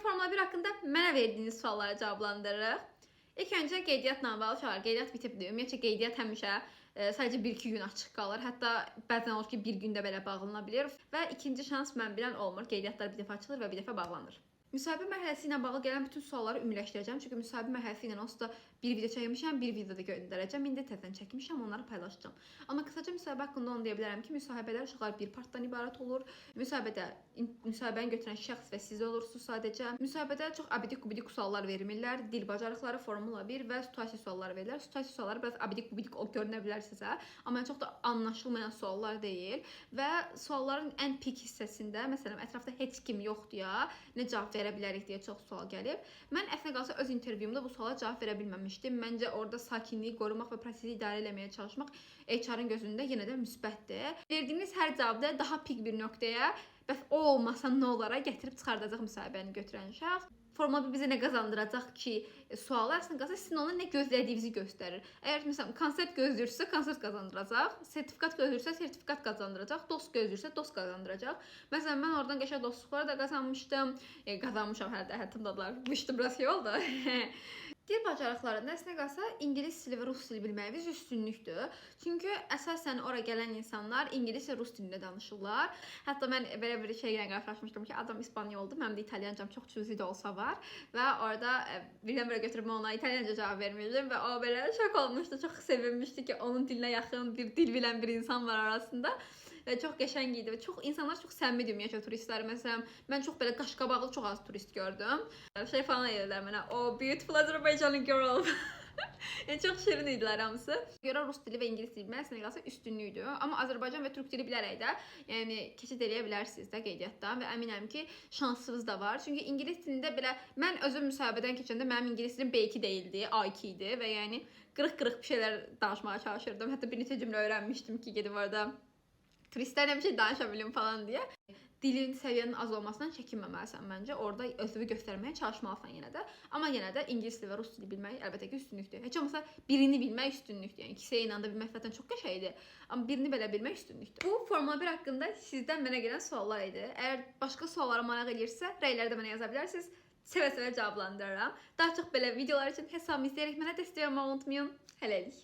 Formula 1 haqqında mənə verdiyiniz suallara cavablandırırıq. İlk öncə qeydiyyatla bağlı suallar. Qeydiyyat bitibdir. Ümumiyyətcə qeydiyyat həmişə sadəcə 1-2 gün açıq qalır. Hətta bəzən olur ki, bir gündə belə bağlana bilər və ikinci şans mən bilən olmur. Qeydiyyatlar bir dəfə açılır və bir dəfə bağlanır. Müsahibə mərhələsi ilə bağlı gələn bütün sualları ümumiləşdirəcəm. Çünki müsahibə mərhələsi ilə onsuz da bir video çəkmişəm, bir videoda göndərəcəm. İndi təzədən çəkmişəm, onları paylaşacağam. Amma qısaca müsahibə haqqında onu deyə bilərəm ki, müsahibələr uşaqlar bir partdan ibarət olur. Müsahibəni götürən şəxs və siz olursunuz sadəcə. Müsahibədə çox abidik-gubidik suallar verilmirlər. Dil bacarıqları, Formula 1 və situasiya sualları verirlər. Situasiya sualları biraz abidik-gubidik görünə bilər sizə, amma çox da anlaşılmayan suallar deyil və sualların ən pik hissəsində, məsələn, ətrafda heç kim yoxdur ya, nə cavab verə bilərik deyə çox sual gəlib. Mən əslində qalsa öz intervyumda bu suala cavab verə bilməmişdim. Məncə orada sakinliyi qorumaq və prosesi idarə etməyə çalışmaq HR-ın gözündə yenə də müsbətdir. Verdiyiniz hər cavabda daha pik bir nöqtəyə, bəs o olmasa nə olara gətirib çıxardacaq müsahibəni götürən şəxs. Formula 1 bizə nə qazandıracaq ki, sualı əslində qalsa sizin ona nə gözlədiyinizi göstərir. Əgər məsələn konsert gözləyirsə, konsert qazandıracaq, sertifikat gözləyirsə, sertifikat qazandıracaq, dost gözləyirsə, dost qazandıracaq. Məsələn, mən oradan qəşəng dostluqları da qazanmışdım. Qazanmışam hər də, həyatımdadılar. Mışdı biraz şey oldu. Dil bacarıqlarında əslində qalsa ingilis dili və rus dili bilməyiniz üstünlükdür. Çünki əsasən ora gələn insanlar ingilis və rus dilində danışırlar. Hətta mən belə bir şeylə qarşılaşmışdım ki, adam İspanyoldur, mənim də İtalyancam çox cüzi də olsa var və orada birdən-birə götürüb ona İtalyanca cavab vermişdim və o belə şok olmuşdu, çox sevinmişdi ki, onun dilinə yaxın bir dil bilən bir insan var arasında. Və çox qəşəng idi və insanlar çox səmimi ümumiyyətlə turistlər. Məsələn, mən çox belə qaşqabaqlı çox az turist gördüm. Şey falan edirlər mənə, "Oh, beautiful Azərbaycanlı girl." Yəni çox şirin idilər hamısı. Görə rus dili və ingilis dili əslində qalsa üstünlükdür. Amma Azərbaycan və türk dili bilərək də, yəni keçid eləyə bilərsiniz də qeydiyyatdan və əminəm ki, şansınız da var. Çünki ingilis dilində belə mən özüm müsahibədən keçəndə mənim ingilis dilim B2 deyildi, A2 idi və yəni qırıq-qırıq bir şeylər danışmağa çalışırdım. Hətta bir neçə cümlə öyrənmişdim ki, gedib orada turistlərlə bir şey danışa bilim falan deyə. Dilin səviyyənin az olmasından çəkinməməlisən məncə. Orada özünü göstərməyə çalışmalısan yenə də. Amma yenə də ingilis dili və rus dili bilmək əlbəttə ki, üstünlükdür. Heç olmasa birini bilmək üstünlükdür. Yəni ikisi eyni anda bilmək zaten çox qəşəngdir. Amma birini belə bilmək üstünlükdür. Bu Formula 1 haqqında sizdən mənə gələn suallar idi. Əgər başqa suallara maraq edirsə, rəylərdə mənə yaza bilərsiniz. Sevə-sevə cavablandırıram. Daha çox belə videolar üçün hesabımı izləyərək mənə dəstək olmağı unutmayın. Hələlik.